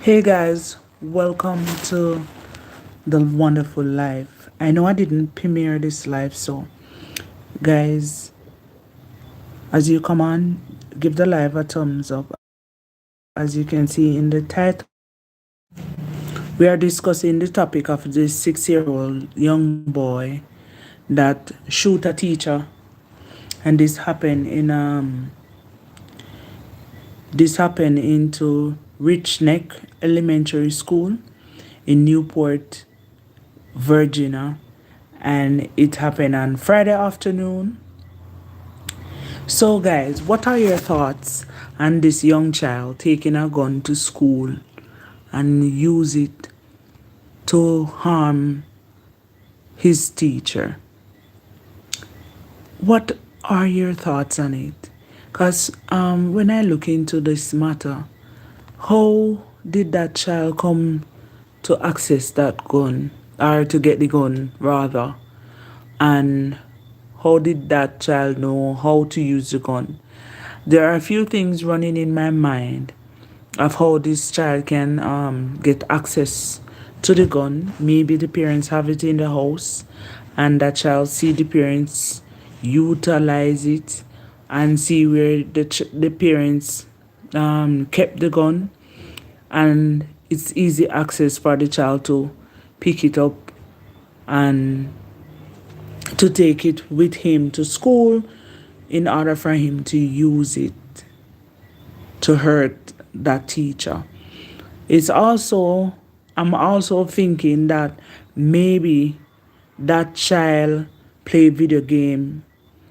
Hey guys, welcome to the wonderful life. I know I didn't premiere this live, so guys, as you come on, give the live a thumbs up. As you can see in the title, we are discussing the topic of this 6-year-old young boy that shoot a teacher, and this happened into Rich Neck Elementary School in Newport, Virginia, and it happened on Friday afternoon. So, guys, what are your thoughts on this young child taking a gun to school and use it to harm his teacher? What are your thoughts on it? Because when I look into this matter, how did that child come to access that gun, or to get the gun rather? And how did that child know how to use the gun? There are a few things running in my mind of how this child can get access to the gun. Maybe the parents have it in the house and that child see the parents utilize it and see where the parents kept the gun, and it's easy access for the child to pick it up and to take it with him to school in order for him to use it to hurt that teacher. I'm also thinking that maybe that child play video game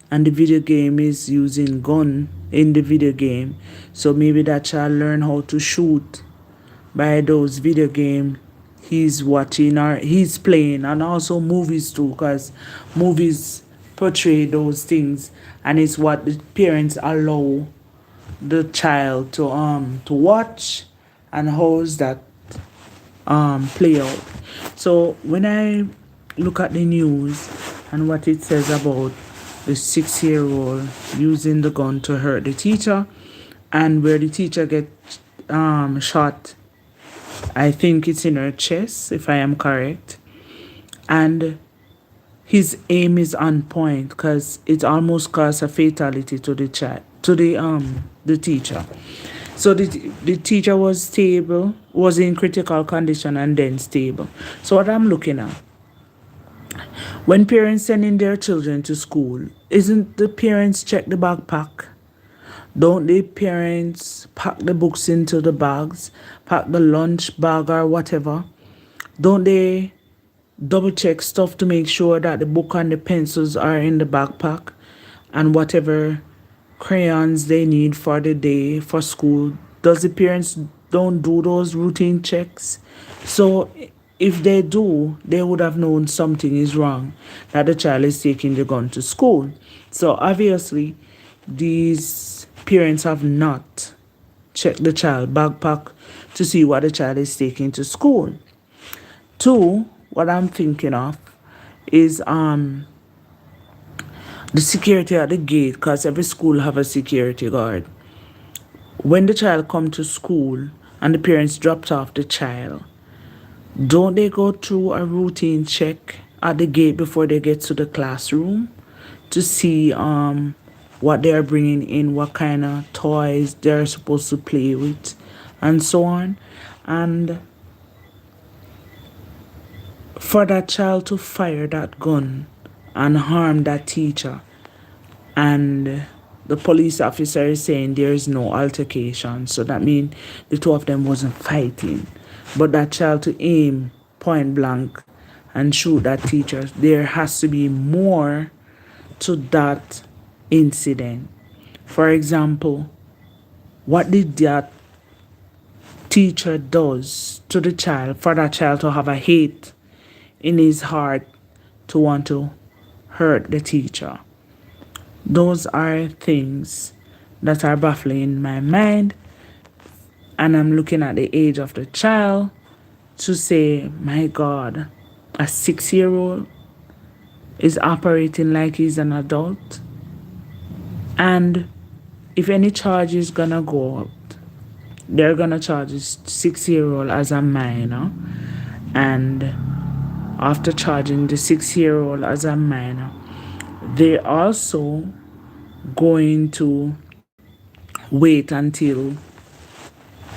and the video game is using gun in the video game. So maybe that child learn how to shoot by those video game he's watching or he's playing, and also movies too, because movies portray those things, and it's what the parents allow the child to watch, and how's that play out. So when I look at the news and what it says about the 6-year-old using the gun to hurt the teacher, and where the teacher get shot, I think it's in her chest, if I am correct. And his aim is on point because it almost caused a fatality to the child, to the teacher. So the teacher was stable, was in critical condition and then stable. So what I'm looking at, when parents sending their children to school, isn't the parents check the backpack? Don't the parents pack the books into the bags, pack the lunch bag or whatever? Don't they double check stuff to make sure that the book and the pencils are in the backpack, and whatever crayons they need for the day for school? Does the parents don't do those routine checks? So if they do, they would have known something is wrong, that the child is taking the gun to school. So obviously these parents have not checked the child backpack to see what the child is taking to school. Two, what I'm thinking of is the security at the gate, because every school have a security guard. When the child come to school and the parents dropped off the child, don't they go through a routine check at the gate before they get to the classroom to see what they're bringing in, what kind of toys they're supposed to play with, and so on? And for that child to fire that gun and harm that teacher, and the police officer is saying there is no altercation, so that means the two of them wasn't fighting, but that child to aim point blank and shoot that teacher, there has to be more to that incident. For example, what did that teacher does to the child for that child to have a hate in his heart to want to hurt the teacher? Those are things that are baffling in my mind, and I'm looking at the age of the child to say, my God, a 6-year-old is operating like he's an adult. And if any charge is gonna go out, they're gonna charge this 6-year-old as a minor, and after charging the 6-year-old as a minor, they also going to wait until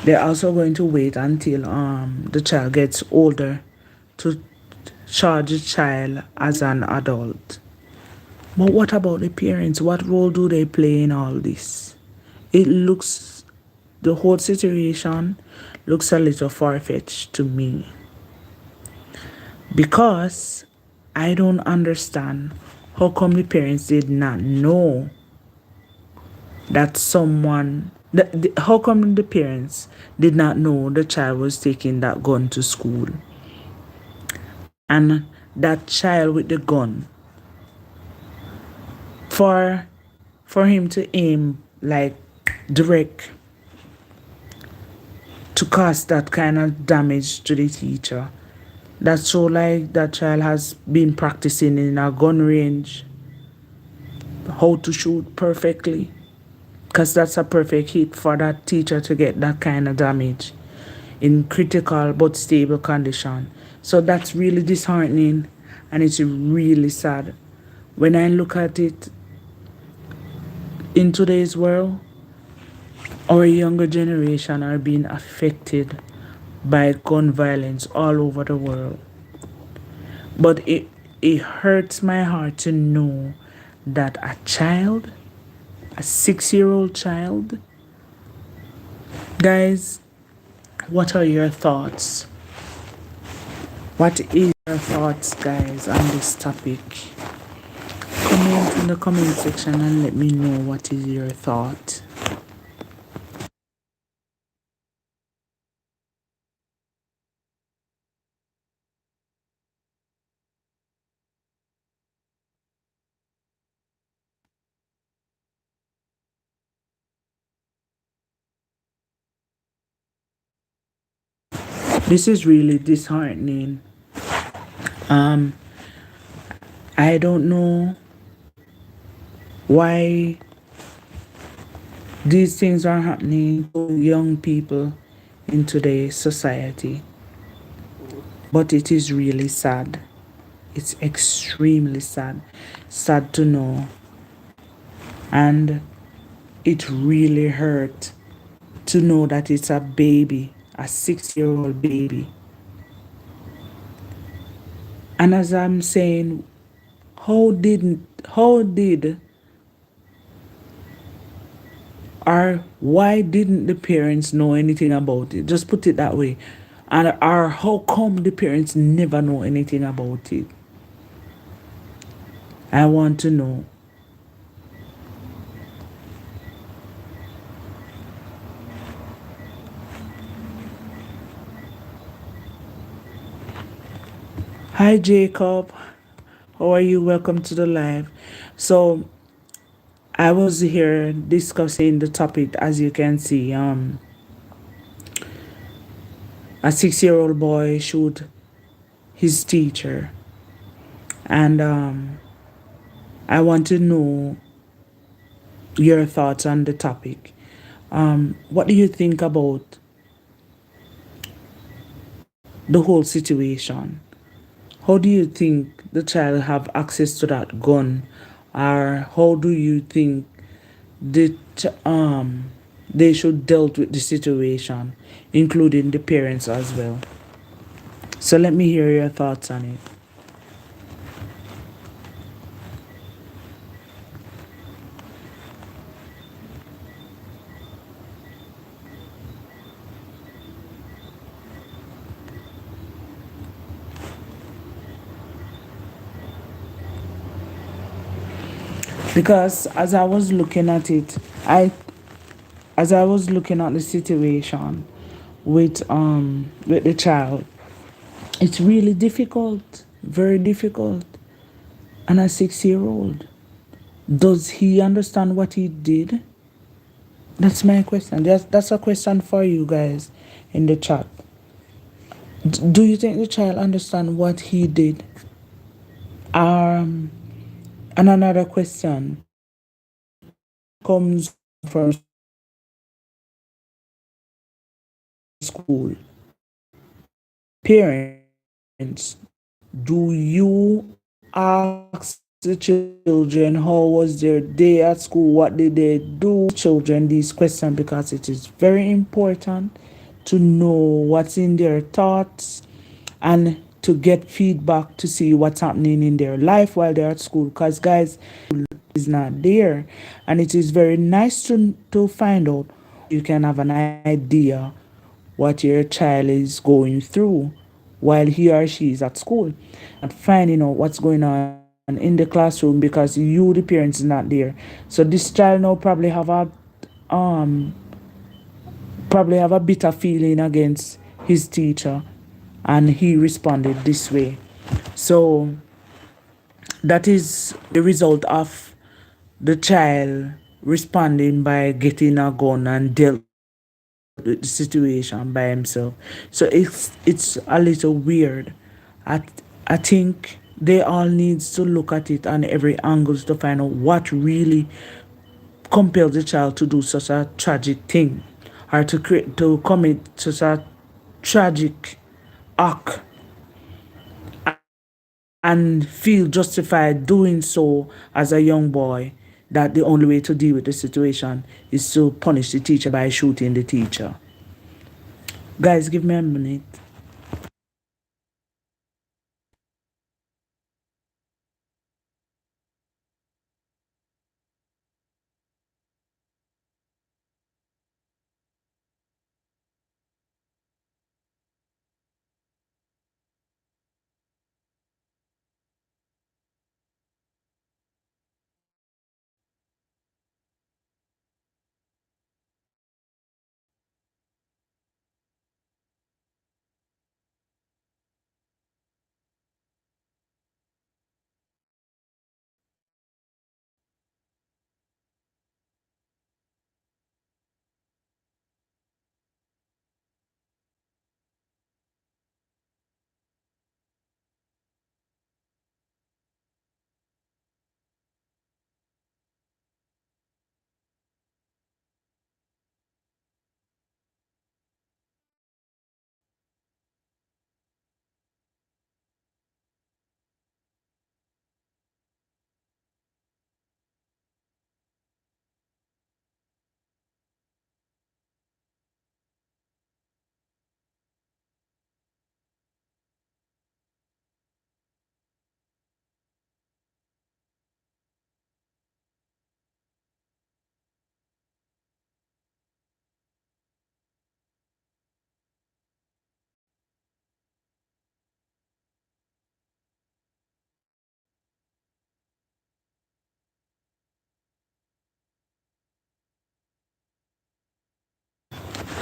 they're also going to wait until the child gets older to charge the child as an adult. But what about the parents? What role do they play in all this? It looks, the whole situation looks a little far-fetched to me, because I don't understand how come the parents did not know that how come the parents did not know the child was taking that gun to school, and that child with the gun, for him to aim like direct, to cause that kind of damage to the teacher. That show like that child has been practicing in a gun range how to shoot perfectly, because that's a perfect hit for that teacher to get that kind of damage in critical but stable condition. So that's really disheartening, and it's really sad when I look at it. In today's world, our younger generation are being affected by gun violence all over the world. But it hurts my heart to know that a child, a 6-year-old child, guys, what are your thoughts? What is your thoughts, guys, on this topic? Comment in the comment section and let me know what is your thought. This is really disheartening. Um, I don't know why these things are happening to young people in today's society, but it is really sad. It's extremely sad. Sad to know. And it really hurt to know that it's a baby, a 6-year-old baby. And as I'm saying, how did or why didn't the parents know anything about it? Just put it that way. And or how come the parents never know anything about it? I want to know. Hi Jacob. How are you? Welcome to the live. So I was here discussing the topic, as you can see. A 6-year-old boy shoot his teacher, and I want to know your thoughts on the topic. What do you think about the whole situation? How do you think the child have access to that gun, or how do you think the they should dealt with the situation, including the parents as well? So let me hear your thoughts on it. Because as I was looking at it, I as I was looking at the situation with the child, it's really difficult, very difficult. And a 6-year-old, does he understand what he did? That's my question. That's a question for you guys in the chat. Do you think the child understand what he did? Um, and another question comes from school. Parents, do you ask the children how was their day at school? What did they do? Children these questions because it is very important to know what's in their thoughts and to get feedback to see what's happening in their life while they're at school. Because guys, is not there, and it is very nice to find out. You can have an idea what your child is going through while he or she is at school, and finding out what's going on in the classroom because you, the parents, is not there. So this child now um probably have a bitter feeling against his teacher, and he responded this way. So that is the result of the child responding by getting a gun and dealt with the situation by himself. So it's a little weird. I I think they all needs to look at it on every angles to find out what really compelled the child to do such a tragic thing, or to commit such a tragic act, and feel justified doing so as a young boy, that the only way to deal with the situation is to punish the teacher by shooting the teacher. Guys, give me a minute.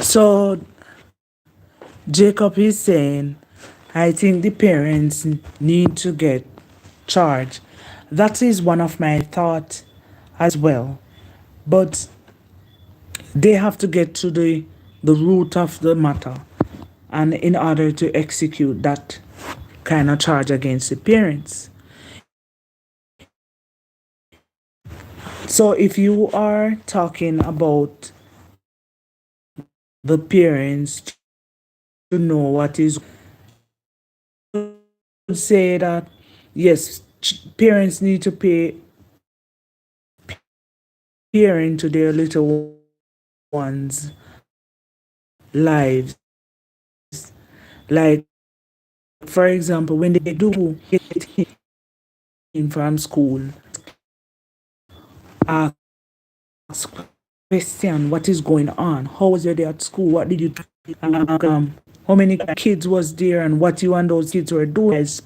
So Jacob is saying, I think the parents need to get charged. That is one of my thoughts as well. But they have to get to the root of the matter, and in order to execute that kind of charge against the parents. So if you are talking about the parents to know what is, say that yes, parents need to pay peering to their little ones' lives. Like, for example, when they do get in from school, ask question, what is going on? How was your day at school? What did you do? How many kids was there and what you and those kids were doing? As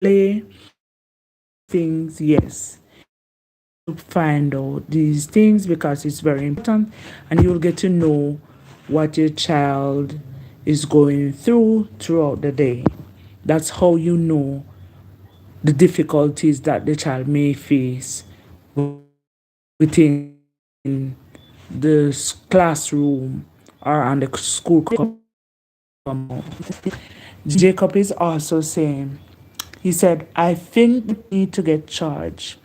play things, yes. Find out these things because it's very important, and you'll get to know what your child is going through throughout the day. That's how you know the difficulties that the child may face within the classroom or on the school compound. Jacob is also saying, he said, I think we need to get charged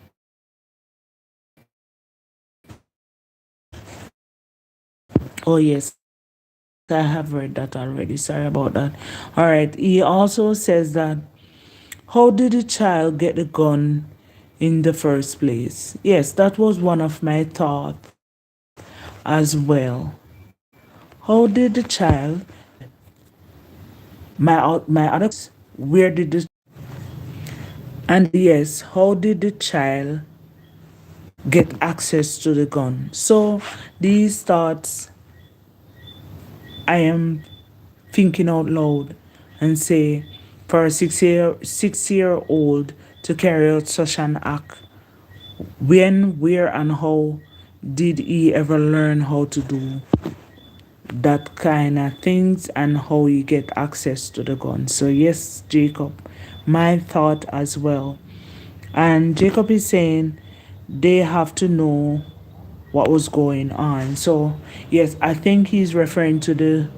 Oh, yes, I have read that already. Sorry about that. All right. He also says that how did the child get the gun in the first place? Yes, that was one of my thoughts as well. How did the child? My other where did the and yes, how did the child get access to the gun? So these thoughts I am thinking out loud and say for a 6 year old to carry out such an act, when, where, and how did he ever learn how to do that kind of things and how he get access to the gun? So yes, Jacob, my thought as well. And Jacob is saying they have to know what was going on. So yes, I think he's referring to the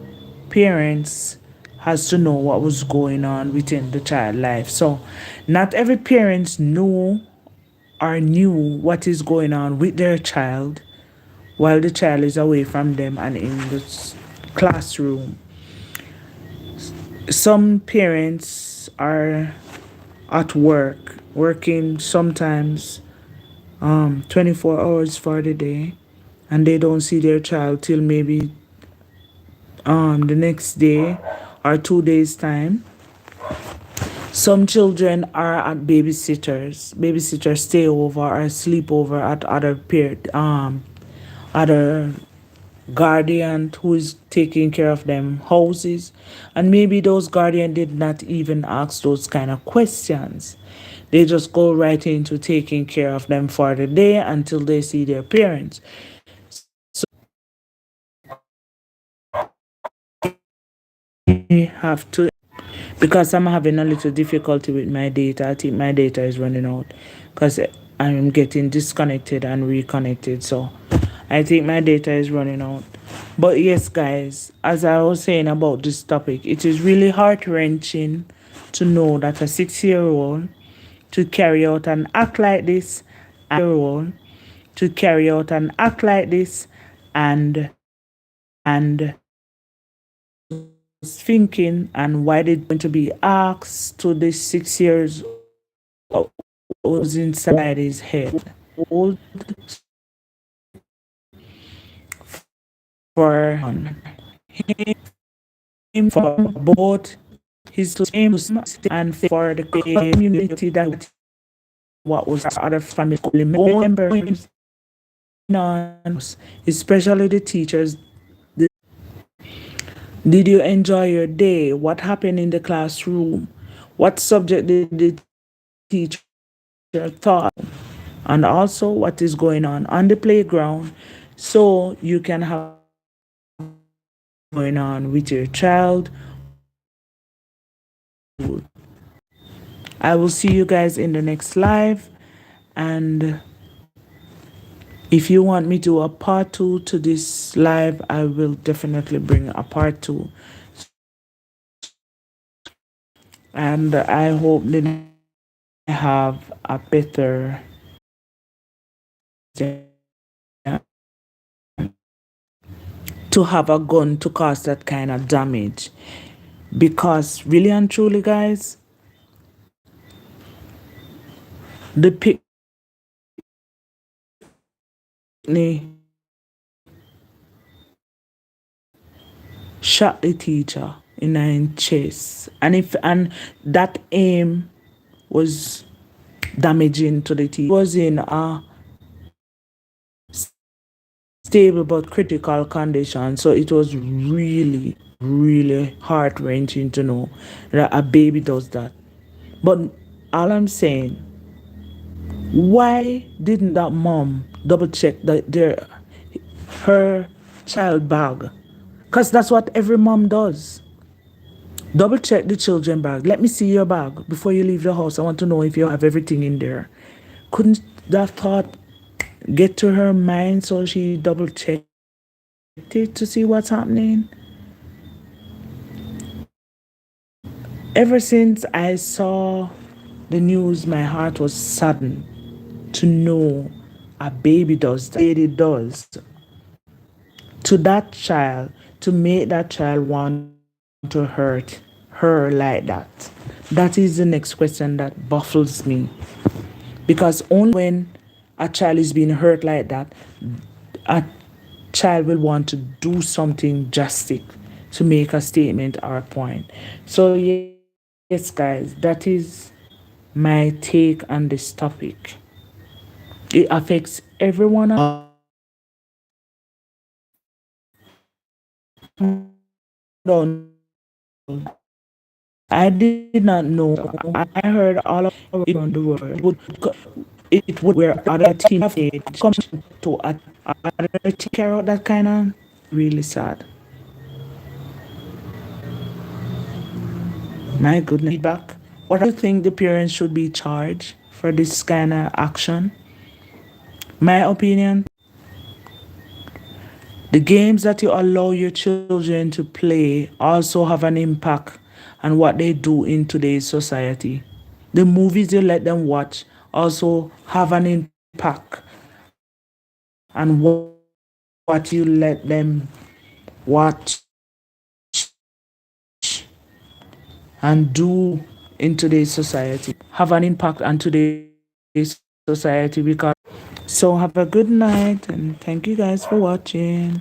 parents has to know what was going on within the child life. So not every parents know or knew what is going on with their child while the child is away from them and in the classroom. Some parents are at work, working sometimes 24 hours for the day, and they don't see their child till maybe the next day or 2 days time. Some children are at babysitters. Babysitters stay over or sleep over at other guardian who is taking care of them houses, and maybe those guardian did not even ask those kind of questions. They just go right into taking care of them for the day until they see their parents. We have to, because I'm having a little difficulty with my data. I think my data is running out because I'm getting disconnected and reconnected. So I think my data is running out. But yes, guys, as I was saying about this topic, it is really heart wrenching to know that a 6 year old to carry out an act like this, and to carry out an act like this, and thinking and why they going to be asked to this 6 years was inside his head. Old for him for both his teams and for the community that what was other family members, especially the teachers. Did you enjoy your day? What happened in the classroom? What subject did the teacher thought? And also what is going on the playground, so you can have going on with your child. I will see you guys in the next live, and if you want me to do a part 2 to this live, I will definitely bring a part 2. And I hope that I have a better to have a gun to cause that kind of damage. Because really and truly, guys, the picnic shot the teacher in her chest, and that aim was damaging to the teacher. He was in a stable but critical condition, so it was really, really heart wrenching to know that a baby does that. But all I'm saying, why didn't that mom double check that her child bag? Because that's what every mom does. Double check the children bag. Let me see your bag before you leave the house. I want to know if you have everything in there. Couldn't that thought get to her mind so she double checked it to see what's happening? Ever since I saw the news, my heart was saddened to know a baby does that. It does. to that child to make that child want to hurt her like that? That is the next question that baffles me. Because only when a child is being hurt like that, a child will want to do something drastic to make a statement or a point. So, yes, guys, that is my take on this topic. It affects everyone. Don't. I did not know. I heard all around the world it would where other team have come to other take care of that kind of really sad. My goodness. Feedback. What do you think the parents should be charged for this kind of action? My opinion, the games that you allow your children to play also have an impact on what they do in today's society. The movies you let them watch also have an impact on what you let them watch and do in today's society. Have an impact on today's society because so have a good night and thank you guys for watching.